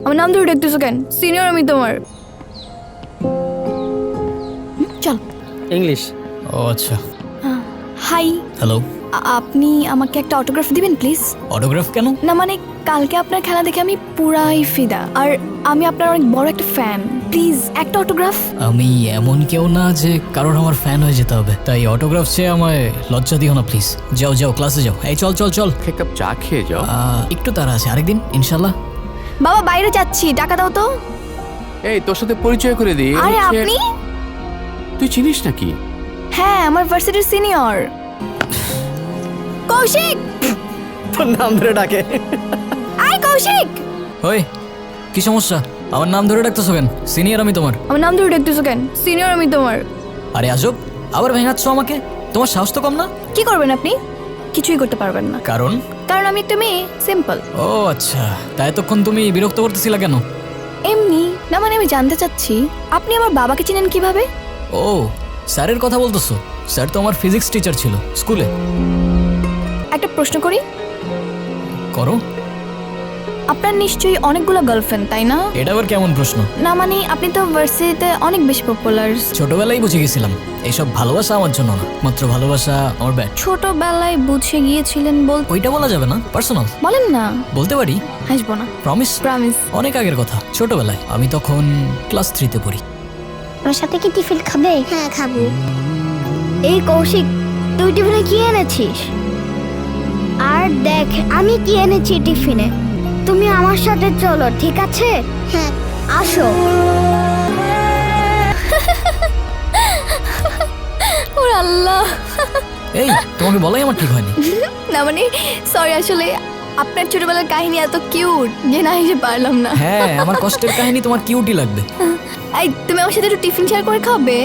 আমার নাম ধরে ডাকতেছো কেন? সিনিয়র আমি তোমার। চল। ইংলিশ। ও আচ্ছা। Hi, hello. আপনি আমাকে একটা অটোগ্রাফ দিবেন প্লিজ? অটোগ্রাফ কেন? না মানে কালকে আপনার খেলা দেখে আমি পুরাই ফিদা, আর আমি আপনার অনেক বড় একটা ফ্যান। প্লিজ একটা অটোগ্রাফ। আমি এমন কেউ না যে কারোর আমার ফ্যান হয়ে যেতে হবে, তাই অটোগ্রাফ চেয়ে আমায় লজ্জা দিও না প্লিজ। যাও যাও, ক্লাসে যাও। এই চল চল চল। এক কাপ চা খেয়ে যাও। একটু তাড়া আছে, আরেকদিন ইনশাল্লাহ। বাবা বাইরে যাচ্ছি, টাকা দাও তো। এই তোর সাথে পরিচয় করে দিই। আরে আপনি? তুই চিনিস নাকি? হ্যাঁ, আমার ভার্সিটির সিনিয়র কৌশিক। তোর নাম ধরে ডাকে। আই কৌশিক। ওই কি সমস্যা? আমার নাম ধরে ডাকতেছো কেন? সিনিয়র আমি তোমার। আমার নাম ধরে ডাকতেছো কেন? সিনিয়র আমি তোমার। আরে আজব, আবার ভেঙাচ্ছ আমাকে। তোমার সাহস তো কম না? কি করবেন আপনি? কিছুই করতে পারবেন না। কারণ? কারণ আমি একটা মেয়ে, সিম্পল। ও আচ্ছা, তাই এতক্ষণ তুমি বিরক্ত করতেছিলা কেন? এমনি না, মানে আমি জানতে চাচ্ছি আপনি আমার বাবাকে চিনেন কিভাবে? ও স্যারের কথা বলতেছো? স্যার তো আমার ফিজিক্স টিচার ছিল স্কুলে। একটা প্রশ্ন করি। করো। আপনার নিশ্চয়ই অনেকগুলো গার্লফ্রেন্ড, তাই না? এটা আবার কেমন প্রশ্ন? না মানে আপনি তো ভার্সিটিতে অনেক বেশি পপুলার। ছোটবেলায় বুঝে গেছিলাম এইসব ভালোবাসা আমার জন্য না, মাত্র ভালোবাসা আমার ব্যাট। ছোটবেলায় বুঝে গিয়েছিলেন বল? ওইটা বলা যাবে না, পার্সোনাল। বলেন না। বলতে পারি। হাসবো না। প্রমিস। প্রমিস। অনেক আগের কথা, ছোটবেলায়। আমি তখন ক্লাস 3-তে পড়ি। আমার সাথে কি টিফিন খাবে? হ্যাঁ খাবো। এই কৌশিক, তুই টিফিনে কি এনেছিস? আর দেখ আমি কি এনেছি টিফিনে। তুমি আমার সাথে চলো, ঠিক আছে? হ্যাঁ আসো। ওর আল্লাহ। এই তোমাকে বলাই আমার ঠিক হয়নি। না মানে সরি, আসলে আপনার ছোটবেলার কাহিনী এত কিউট যে না হেসে পারলাম না। হ্যাঁ, আমার কষ্টের কাহিনী তোমার কিউটি লাগবে। এই তুমি আমার সাথে একটু টিফিন শেয়ার করে খাবে?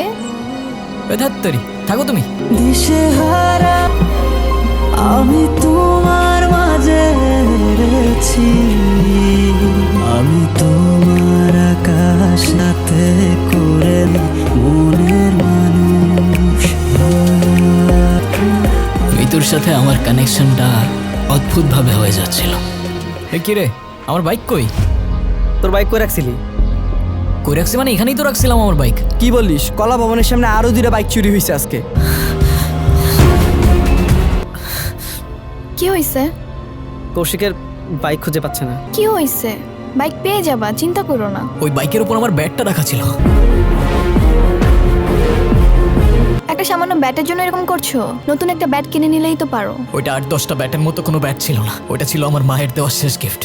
বেধাত্তারি, থাকো তুমি। দিশেহারা আমি তোমার মাঝে রয়েছি, আমি তোমার আকাশ রাতে করে মনের মানুষ। মিতুর সাথে আমার কানেকশনটা অদ্ভুত ভাবে হয়ে যাচ্ছিল। এ কি রে, আমার বাইক কই? তোর বাইক কই রাখছিলি? কই রাখছি মানে এখানেই তো রাখছিলাম আমার বাইক। কি বলিস? কলা ভবনের সামনে আরো 2টা বাইক চুরি হয়েছে আজকে। কি হয়েছে? কৌশিকের বাইক খুঁজে পাচ্ছে না। কি হয়েছে? বাইক পেয়ে যাবা, চিন্তা করো না। ওই বাইকের উপর আমার ব্যাটটা রাখা ছিল। একটা সামান্য ব্যাটের জন্য এরকম করছো? নতুন একটা ব্যাট কিনে নিলেই তো পারো। ওইটা 8-10টা ব্যাটের মতো কোনো ব্যাট ছিল না, ওটা ছিল আমার মায়ের দেওয়া শেষ গিফট।